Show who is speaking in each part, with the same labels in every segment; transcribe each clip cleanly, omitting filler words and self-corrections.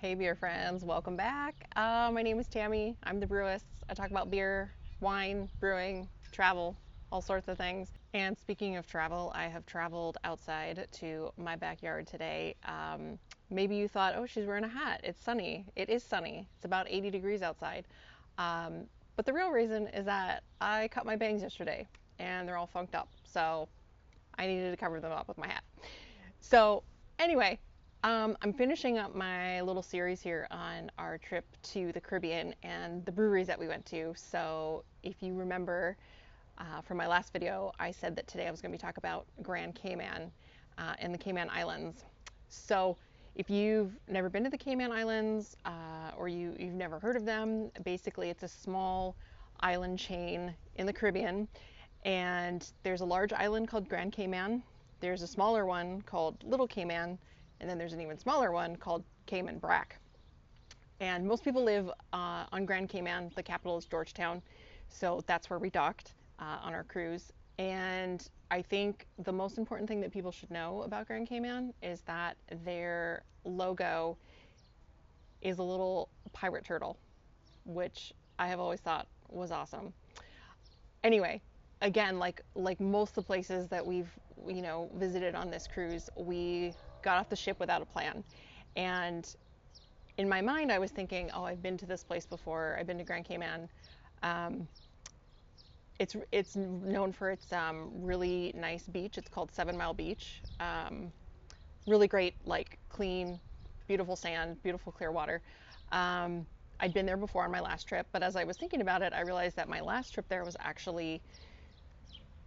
Speaker 1: Hey beer friends, welcome back. My name is Tammy. I'm the brewist. I talk about beer, wine, brewing, travel, all sorts of things. And speaking of travel, I have traveled outside to my backyard today. Maybe you thought, oh, she's wearing a hat. It's sunny. It is sunny. It's about 80 degrees outside. But the real reason is that I cut my bangs yesterday and they're all funked up. So I needed to cover them up with my hat. So, anyway, I'm finishing up my little series here on our trip to the Caribbean and the breweries that we went to. So, if you remember from my last video, I said that today I was going to be talking about Grand Cayman and the Cayman Islands. So, if you've never been to the Cayman Islands or you've never heard of them, basically it's a small island chain in the Caribbean. And there's a large island called Grand Cayman. There's a smaller one called Little Cayman, and then there's an even smaller one called Cayman Brac. And most people live on Grand Cayman. The capital is Georgetown, so that's where we docked on our cruise. And I think the most important thing that people should know about Grand Cayman is that their logo is a little pirate turtle, which I have always thought was awesome. Anyway, again, like most of the places that we've visited on this cruise, we got off the ship without a plan. And in my mind, I was thinking, oh, I've been to this place before. I've been to Grand Cayman. Um, it's known for its really nice beach. It's called 7 Mile Beach. Really great, like clean, beautiful sand, beautiful clear water. I'd been there before on my last trip, but as I was thinking about it, I realized that my last trip there was actually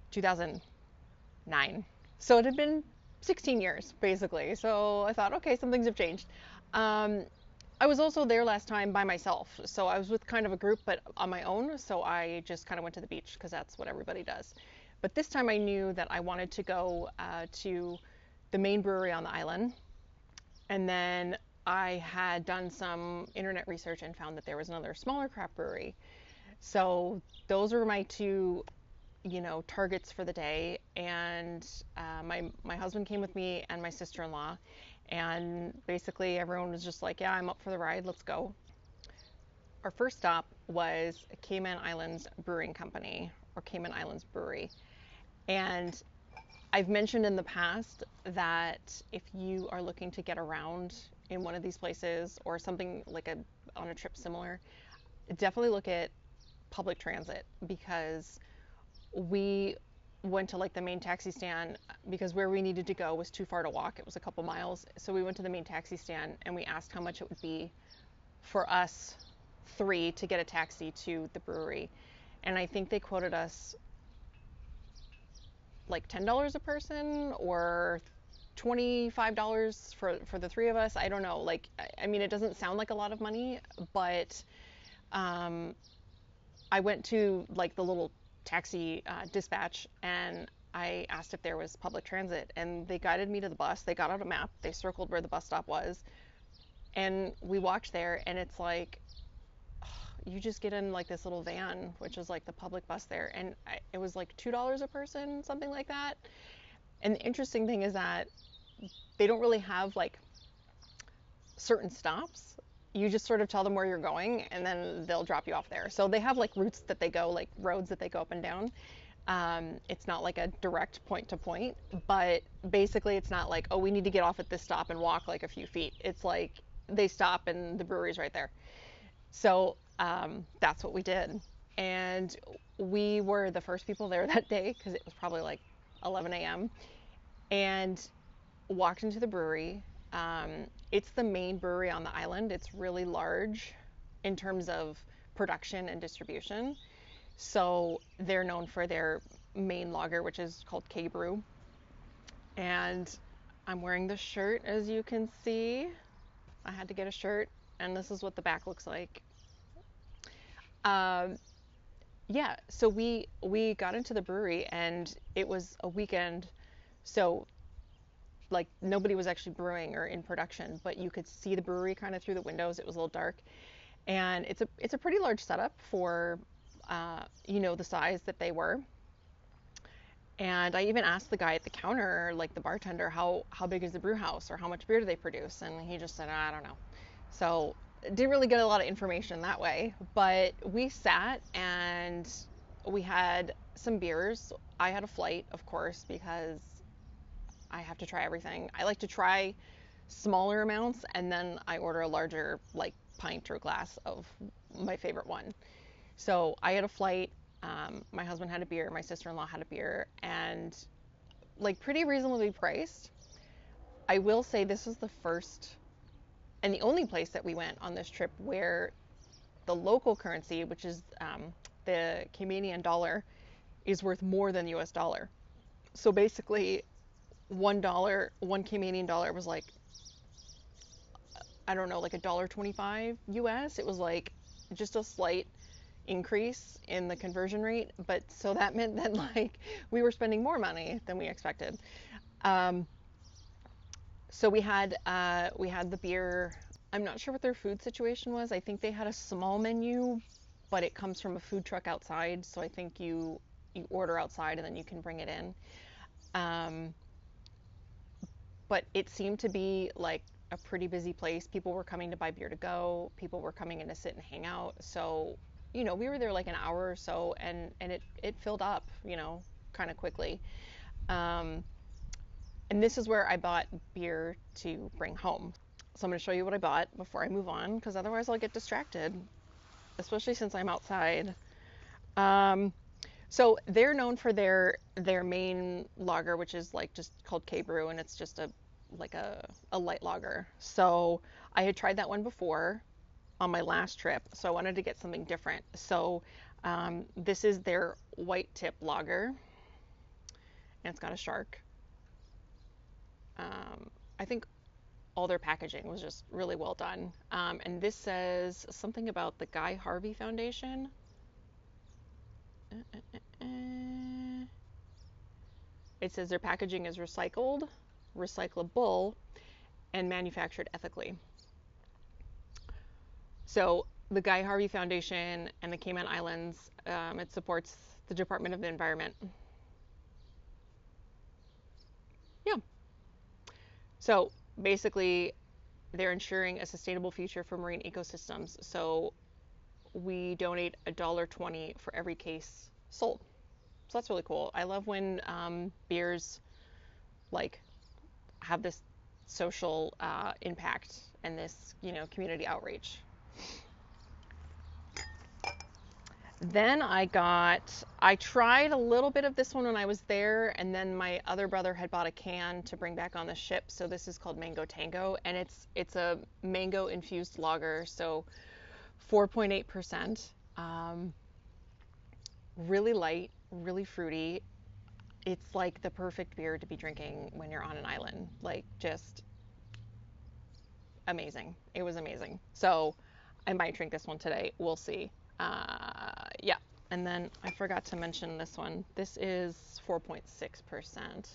Speaker 1: 2009. So it had been 16 years, basically. So I thought, okay, some things have changed. Um, I was also there last time by myself. So I was with kind of a group, but on my own. So I just kind of went to the beach because that's what everybody does. But this time I knew that I wanted to go to the main brewery on the island. And then I had done some internet research and found that there was another smaller craft brewery. So those were my two targets for the day. And my husband came with me and my sister-in-law. And basically everyone was just like, yeah, I'm up for the ride. Let's go. Our first stop was Cayman Islands Brewing Company, or Cayman Islands Brewery. And I've mentioned in the past that if you are looking to get around in one of these places or something like on a trip similar, definitely look at public transit, because we went to like the main taxi stand because where we needed to go was too far to walk. It was a couple miles. So we went to the main taxi stand and we asked how much it would be for us three to get a taxi to the brewery. And I think they quoted us like $10 a person or $25 for the three of us. I don't know. Like, I mean, it doesn't sound like a lot of money, but um, I went to like the little taxi dispatch and I asked if there was public transit, and they guided me to the bus. They got out a map, they circled where the bus stop was, and we walked there. And it's like, you just get in like this little van, which is like the public bus there, and it was like $2 a person, something like that. And the interesting thing is that they don't really have like certain stops. You just sort of tell them where you're going and then they'll drop you off there. So they have like routes that they go, like roads that they go up and down. It's not like a direct point to point, but basically it's not like, oh, we need to get off at this stop and walk like a few feet. It's like they stop and the brewery's right there. So that's what we did. And we were the first people there that day because it was probably like 11 a.m. and walked into the brewery. It's the main brewery on the island. It's really large in terms of production and distribution. So they're known for their main lager, which is called K Brew. And I'm wearing this shirt, as you can see. I had to get a shirt, and this is what the back looks like. Um, yeah, so we got into the brewery, and it was a weekend, so like nobody was actually brewing or in production, but you could see the brewery kind of through the windows. It was a little dark, and it's a pretty large setup for the size that they were. And I even asked the guy at the counter, like the bartender, how big is the brew house or how much beer do they produce? And he just said, I don't know. So didn't really get a lot of information that way, but we sat and we had some beers. I had a flight, of course, because I have to try everything. I like to try smaller amounts and then I order a larger, like, pint or glass of my favorite one. So I had a flight. My husband had a beer. My sister-in-law had a beer, and like pretty reasonably priced. I will say this was the first and the only place that we went on this trip where the local currency, which is the Canadian dollar, is worth more than the US dollar. So basically, $1, one Canadian dollar was like, I don't know, like $1.25 US. It was like just a slight increase in the conversion rate, but so that meant that like we were spending more money than we expected. Um, so we had the beer. I'm not sure what their food situation was. I think they had a small menu, but it comes from a food truck outside. So I think you order outside and then you can bring it in. Um, but it seemed to be like a pretty busy place. People were coming to buy beer to go. People were coming in to sit and hang out. So, we were there like an hour or so, and it filled up, kind of quickly. Um, and this is where I bought beer to bring home. So I'm going to show you what I bought before I move on, because otherwise I'll get distracted, especially since I'm outside. Um, so they're known for their main lager, which is like just called K Brew, and it's just a light lager. So I had tried that one before on my last trip, so I wanted to get something different. So this is their white tip lager, and it's got a shark. I think all their packaging was just really well done. And this says something about the Guy Harvey Foundation. It says their packaging is recycled, recyclable, and manufactured ethically. So the Guy Harvey Foundation and the Cayman Islands, it supports the Department of the Environment. Yeah. So basically, they're ensuring a sustainable future for marine ecosystems. So we donate $1.20 for every case sold. So that's really cool. I love when beers like have this social impact and this, community outreach. Then I tried a little bit of this one when I was there, and then my other brother had bought a can to bring back on the ship. So this is called Mango Tango, and it's a mango infused lager, so 4.8%. Really light, really fruity. It's like the perfect beer to be drinking when you're on an island. Like, just amazing. It was amazing. So I might drink this one today. We'll see. Yeah. And then I forgot to mention this one. This is 4.6%.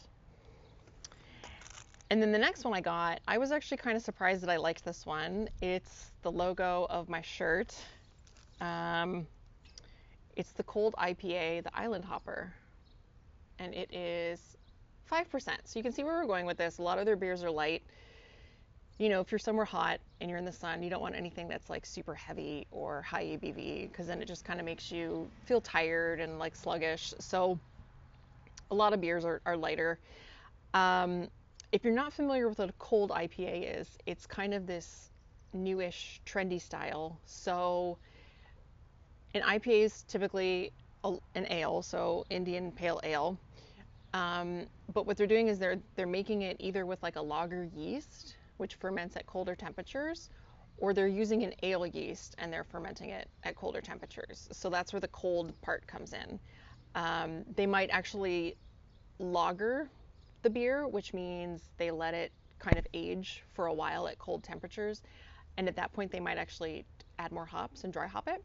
Speaker 1: And then the next one I got, I was actually kind of surprised that I liked this one. It's the logo of my shirt. It's the cold IPA, the Island Hopper, and it is 5%. So you can see where we're going with this. A lot of their beers are light. If you're somewhere hot and you're in the sun, you don't want anything that's like super heavy or high ABV, because then it just kind of makes you feel tired and like sluggish. So a lot of beers are lighter. If you're not familiar with what a cold IPA is, it's kind of this newish, trendy style. So an IPA is typically an ale, so Indian Pale Ale. But what they're doing is they're making it either with like a lager yeast, which ferments at colder temperatures, or they're using an ale yeast and they're fermenting it at colder temperatures. So that's where the cold part comes in. They might actually lager the beer, which means they let it kind of age for a while at cold temperatures. And at that point, they might actually add more hops and dry hop it.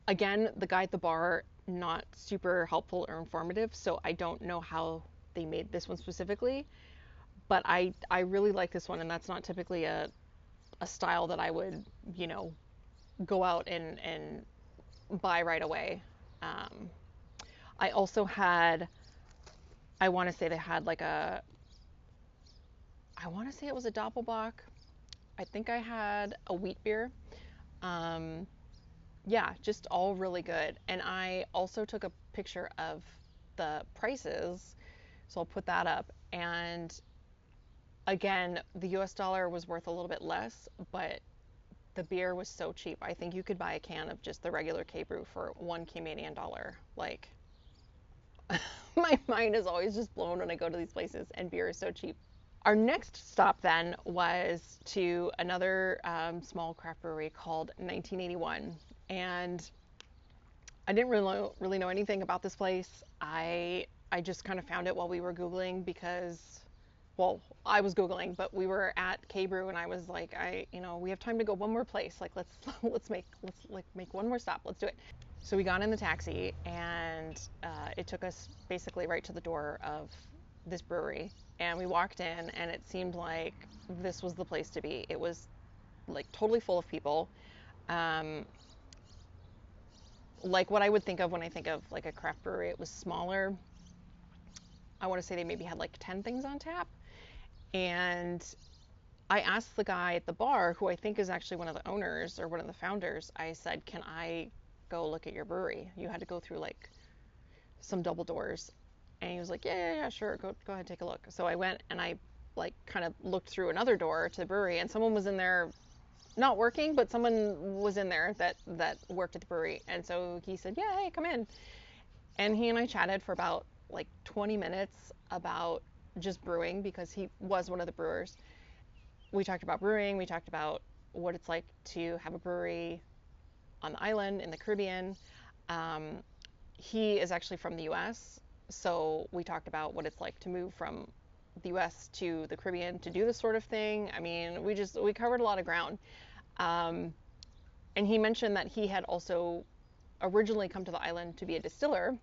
Speaker 1: Again, the guy at the bar, not super helpful or informative, so I don't know how they made this one specifically, but I really like this one, and that's not typically a style that I would, go out and buy right away. I also had, I want to say they had like I want to say it was a Doppelbock. I think I had a wheat beer. Um, yeah, just all really good. And I also took a picture of the prices, so I'll put that up. And again, the US dollar was worth a little bit less, but the beer was so cheap. I think you could buy a can of just the regular K Brew for $1 Canadian. Like, my mind is always just blown when I go to these places, and beer is so cheap. Our next stop then was to another small craft brewery called 1981. And I didn't really know anything about this place. I just kind of found it while we were Googling because, well, I was Googling, but we were at K Brew and I was like, we have time to go one more place. Like, let's like make one more stop. Let's do it. So we got in the taxi and it took us basically right to the door of this brewery. And we walked in and it seemed like this was the place to be. It was like totally full of people. Um, like what I would think of when I think of like a craft brewery. It was smaller. I want to say they maybe had like 10 things on tap. And I asked the guy at the bar, who I think is actually one of the owners or one of the founders, I said, "Can I go look at your brewery? You had to go through like some double doors." And he was like, "Yeah, sure. Go ahead, take a look." So I went and I like kind of looked through another door to the brewery, and someone was in there not working, but someone was in there that worked at the brewery. And so he said, "Yeah, hey, come in." And he and I chatted for about like 20 minutes about just brewing because he was one of the brewers. We talked about brewing, we talked about what it's like to have a brewery on the island in the Caribbean. Um, he is actually from the US, so we talked about what it's like to move from the US to the Caribbean to do this sort of thing. I mean, we covered a lot of ground. Um, and he mentioned that he had also originally come to the island to be a distiller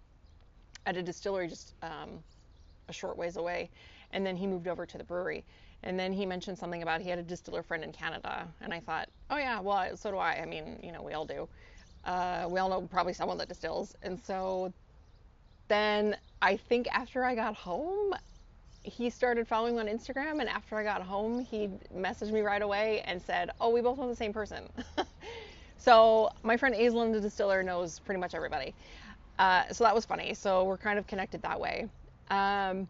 Speaker 1: at a distillery just a short ways away, and then he moved over to the brewery. And then he mentioned something about he had a distiller friend in Canada, and I thought, oh yeah, well, so do I. I mean, we all do. We all know probably someone that distills. And so then I think after I got home, he started following me on Instagram, and after I got home, he messaged me right away and said, "Oh, we both know the same person." So my friend Aislinn, the distiller, knows pretty much everybody. So that was funny. So we're kind of connected that way. Um,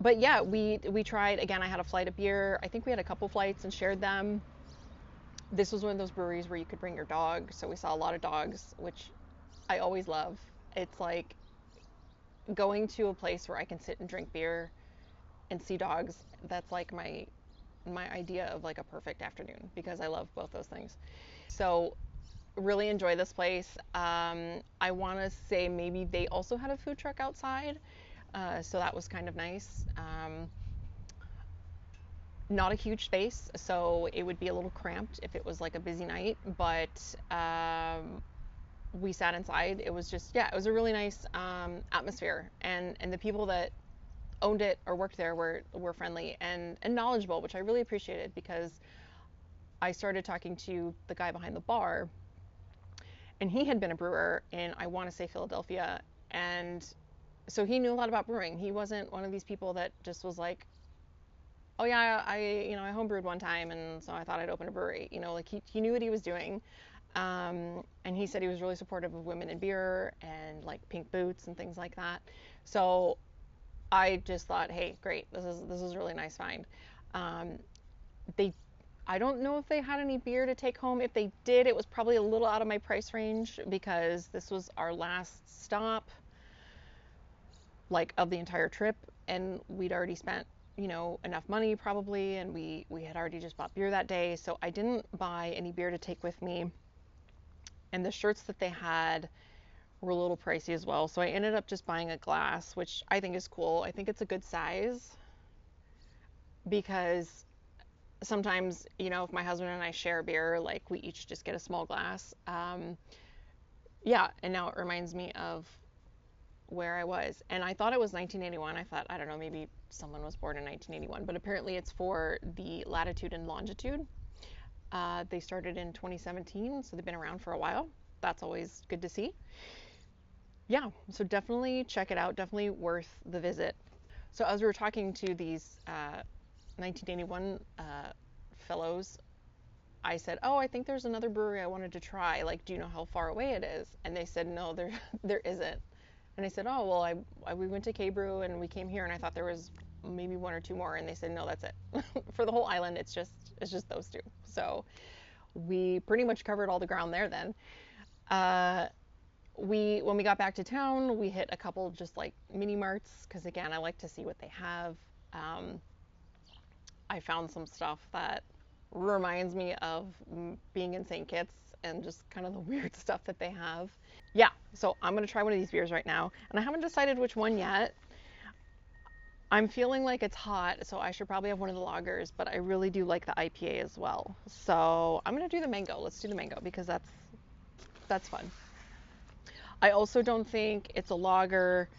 Speaker 1: but yeah, we tried again. I had a flight of beer. I think we had a couple flights and shared them. This was one of those breweries where you could bring your dog, so we saw a lot of dogs, which I always love. It's like going to a place where I can sit and drink beer and see dogs. That's like my idea of like a perfect afternoon because I love both those things. So really enjoy this place. I want to say maybe they also had a food truck outside, so that was kind of nice. Not a huge space, so it would be a little cramped if it was like a busy night, but we sat inside. It was just, yeah, it was a really nice atmosphere, and the people that owned it or worked there were friendly and knowledgeable, which I really appreciated because I started talking to the guy behind the bar, and he had been a brewer in, I want to say, Philadelphia, and so he knew a lot about brewing. He wasn't one of these people that just was like, "Oh yeah, I homebrewed one time, and so I thought I'd open a brewery." Like he knew what he was doing. And he said he was really supportive of women in beer and like pink boots and things like that. So I just thought, hey, great, this is a really nice find. Um, they, I don't know if they had any beer to take home. If they did, it was probably a little out of my price range because this was our last stop, like of the entire trip, and we'd already spent enough money probably, and we had already just bought beer that day, so I didn't buy any beer to take with me. And the shirts that they had were a little pricey as well, so I ended up just buying a glass, which I think is cool. I think it's a good size because sometimes, if my husband and I share beer, like we each just get a small glass. Yeah, and now it reminds me of where I was. And I thought it was 1981. I thought, I don't know, maybe someone was born in 1981, but apparently it's for the latitude and longitude. They started in 2017, so they've been around for a while. That's always good to see. Yeah, so definitely check it out. Definitely worth the visit. So as we were talking to these 1981 fellows, I said, "Oh, I think there's another brewery I wanted to try. Like, do you know how far away it is?" And they said, "No, there there isn't." And I said, "Oh, well, we went to K Brew and we came here and I thought there was maybe one or two more." And they said, "No, that's it. For the whole island, it's just those two." So we pretty much covered all the ground there then. Uh, we when we got back to town, we hit a couple just like mini marts because again, I like to see what they have. Um, I found some stuff that reminds me of being in St. Kitts and just kind of the weird stuff that they have. Yeah, so I'm gonna try one of these beers right now, and I haven't decided which one yet. I'm feeling like it's hot, so I should probably have one of the lagers, but I really do like the IPA as well. So I'm gonna do the mango. Let's do the mango because that's fun. I also don't think it's a lager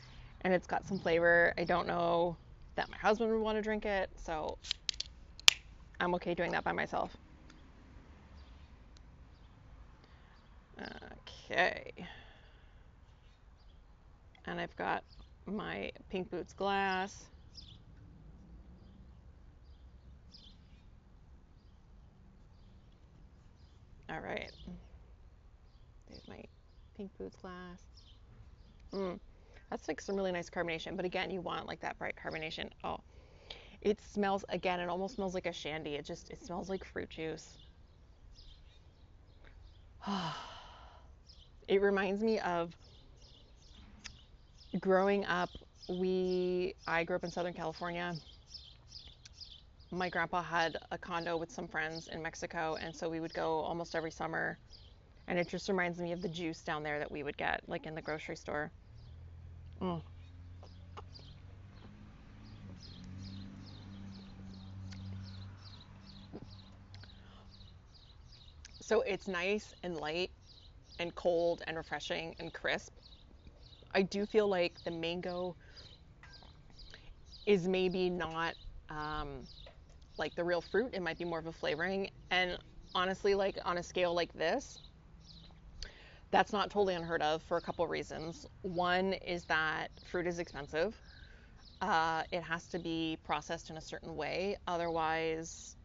Speaker 1: and it's got some flavor. I don't know that my husband would want to drink it, so I'm okay doing that by myself. Okay. And I've got my Pink Boots glass. All right. There's my Pink Boots glass. Mm, that's like some really nice carbonation, but again, you want like that bright carbonation. Oh, it smells again, it almost smells like a shandy. It smells like fruit juice. It reminds me of growing up. I grew up in Southern California. My grandpa had a condo with some friends in Mexico, and so we would go almost every summer. And it just reminds me of the juice down there that we would get, like in the grocery store. Mm. So it's nice and light and cold and refreshing and crisp. I do feel like the mango is maybe not like the real fruit. It might be more of a flavoring. And honestly, like on a scale like this, that's not totally unheard of for a couple reasons. One is that fruit is expensive. It has to be processed in a certain way. Otherwise,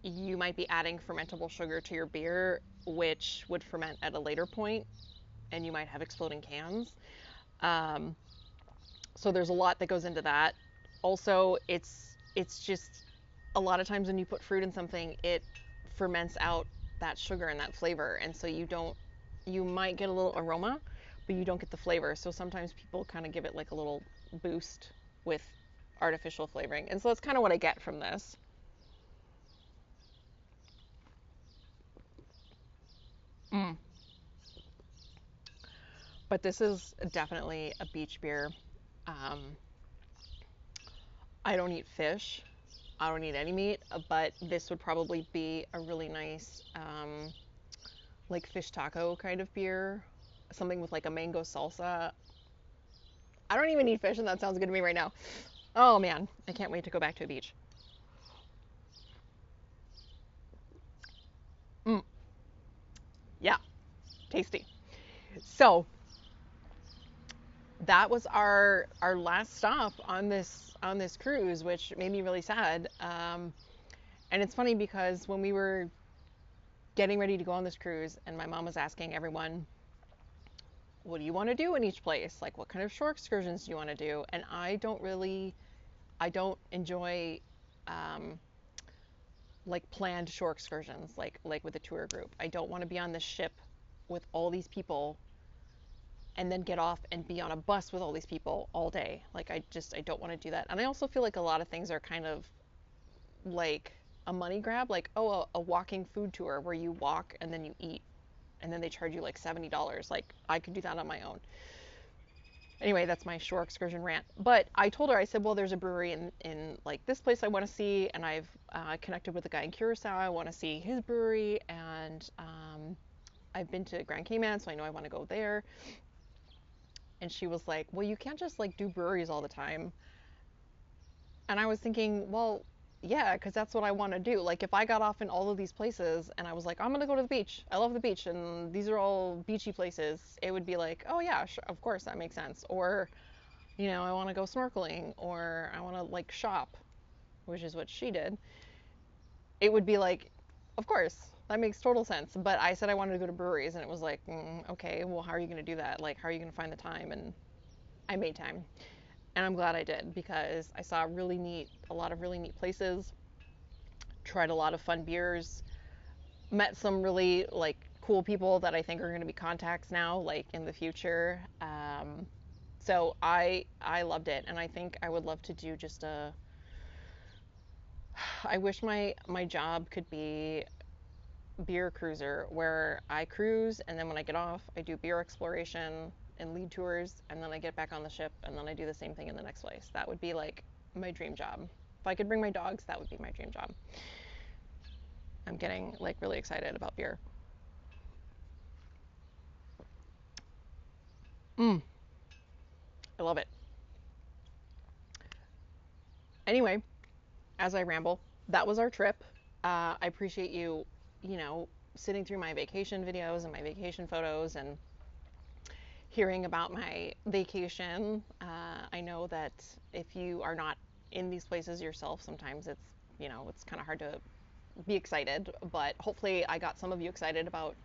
Speaker 1: you might be adding fermentable sugar to your beer, which would ferment at a later point, and you might have exploding cans. Um, so there's a lot that goes into that. Also, it's just a lot of times when you put fruit in something, it ferments out that sugar and that flavor, and so you might get a little aroma, but you don't get the flavor. So sometimes people kind of give it like a little boost with artificial flavoring, and so that's kind of what I get from this. Mm. But this is definitely a beach beer. Um, I don't eat fish. I don't eat any meat, but this would probably be a really nice, like fish taco kind of beer. Something with like a mango salsa. I don't even eat fish, and that sounds good to me right now. Oh man, I can't wait to go back to a beach. Mm, yeah, tasty. So that was our last stop on this cruise, which made me really sad. And it's funny because when we were getting ready to go on this cruise, and my mom was asking everyone, "What do you want to do in each place? Like, what kind of shore excursions do you want to do?" And I don't enjoy um, like planned shore excursions, like with a tour group. I don't want to be on this ship with all these people and then get off and be on a bus with all these people all day. Like I don't want to do that. And I also feel like a lot of things are kind of like a money grab, like oh a walking food tour where you walk and then you eat and then they charge you like $70. Like I could do that on my own. Anyway, that's my shore excursion rant. But I told her, I said, well, there's a brewery in like this place I want to see, and I've connected with a guy in Curacao. I want to see his brewery, and I've been to Grand Cayman, so I know I want to go there. And she was like, well, you can't just like do breweries all the time. And I was thinking, well, yeah, because that's what I want to do. Like, if I got off in all of these places and I was like, I'm going to go to the beach. I love the beach and these are all beachy places, it would be like, oh, yeah, sure, of course, that makes sense. Or, I want to go snorkeling or I want to like shop, which is what she did. it would be like, of course, that makes total sense. But I said I wanted to go to breweries, and it was like, okay, well, how are you going to do that? Like, how are you going to find the time? And I made time. And I'm glad I did because I saw a lot of really neat places, tried a lot of fun beers, met some really like cool people that I think are going to be contacts now, like in the future. So I loved it, and I think I would love to do just a. I wish my job could be beer cruiser, where I cruise, and then when I get off, I do beer exploration and lead tours, and then I get back on the ship, and then I do the same thing in the next place. That would be like my dream job. If I could bring my dogs, that would be my dream job. I'm getting like really excited about beer. Mm, I love it. Anyway, as I ramble, that was our trip. I appreciate you, you know, sitting through my vacation videos and my vacation photos and hearing about my vacation. I know that if you are not in these places yourself, sometimes it's kind of hard to be excited, but hopefully I got some of you excited about,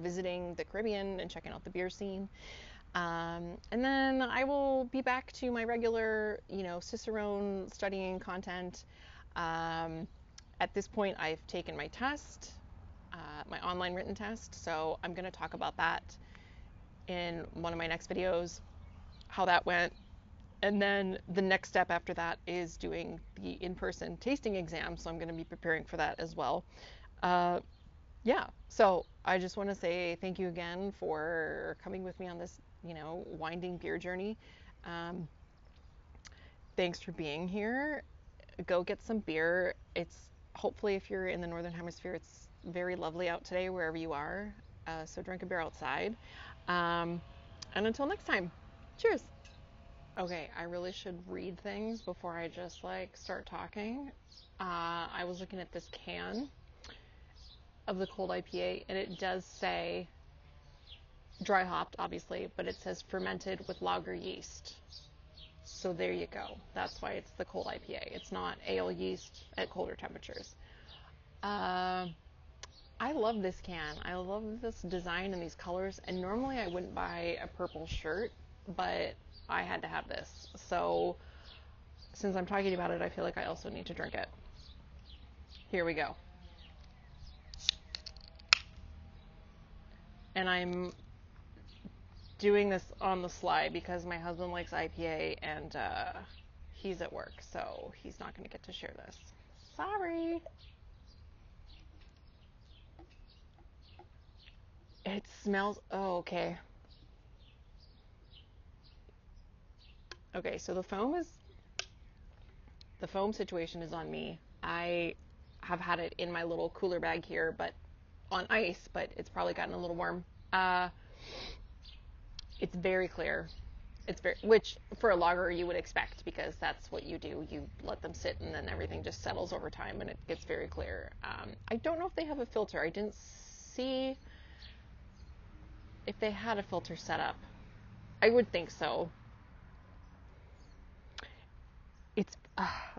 Speaker 1: visiting the Caribbean and checking out the beer scene. And then I will be back to my regular, Cicerone studying content. Um, at this point, I've taken my test, my online written test, so I'm going to talk about that in one of my next videos, how that went. And then the next step after that is doing the in-person tasting exam, so I'm going to be preparing for that as well. Uh, yeah, so I just want to say thank you again for coming with me on this, winding beer journey. Um, Thanks for being here. Go get some beer. It's hopefully, if you're in the Northern Hemisphere, it's very lovely out today wherever you are. So drink a beer outside. Um, and until next time, cheers. Okay, I really should read things before I just like start talking. I was looking at this can of the cold IPA, and it does say dry hopped, obviously, but it says fermented with lager yeast. So there you go. That's why it's the cold IPA. It's not ale yeast at colder temperatures. Uh, I love this can. I love this design and these colors. And normally I wouldn't buy a purple shirt, but I had to have this. So since I'm talking about it, I feel like I also need to drink it. Here we go. And I'm doing this on the sly because my husband likes IPA and he's at work, so he's not going to get to share this. Sorry. It smells. Oh, okay. Okay, so the foam situation is on me. I have had it in my little cooler bag here, but on ice, but it's probably gotten a little warm. It's very clear. Which for a lager you would expect because that's what you do. You let them sit and then everything just settles over time and it gets very clear. I don't know if they have a filter. I didn't see if they had a filter set up. I would think so.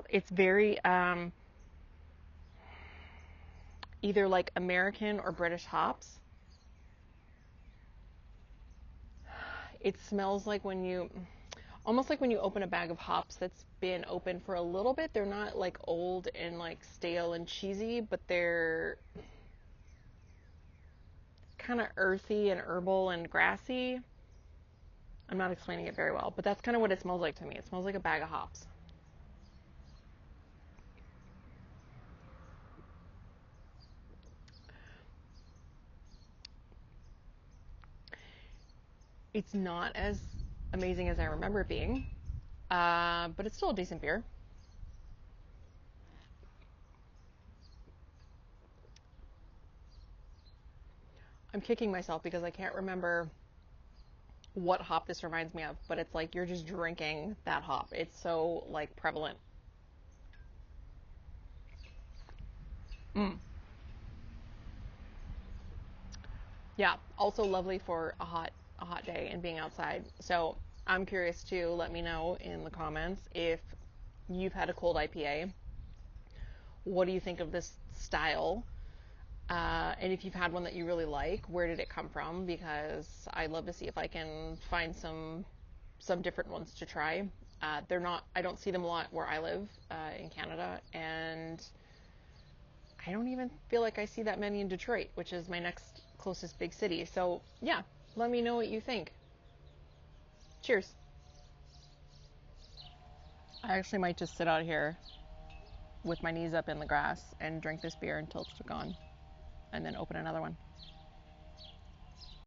Speaker 1: It's very either like American or British hops. It smells like almost like when you open a bag of hops that's been open for a little bit. They're not like old and like stale and cheesy, but they're kind of earthy and herbal and grassy. I'm not explaining it very well, but that's kind of what it smells like to me. It smells like a bag of hops. It's not as amazing as I remember it being, but it's still a decent beer. I'm kicking myself because I can't remember what hop this reminds me of, but it's like you're just drinking that hop. It's so like prevalent. Mm. Yeah, also lovely for a hot day and being outside. So I'm curious too. Let me know in the comments if you've had a cold IPA what do you think of this style? And if you've had one that you really like, where did it come from? Because I'd love to see if I can find some different ones to try. They're not, I don't see them a lot where I live in Canada, and I don't even feel like I see that many in Detroit, which is my next closest big city. So yeah, let me know what you think. Cheers. I actually might just sit out here with my knees up in the grass and drink this beer until it's gone, and then open another one.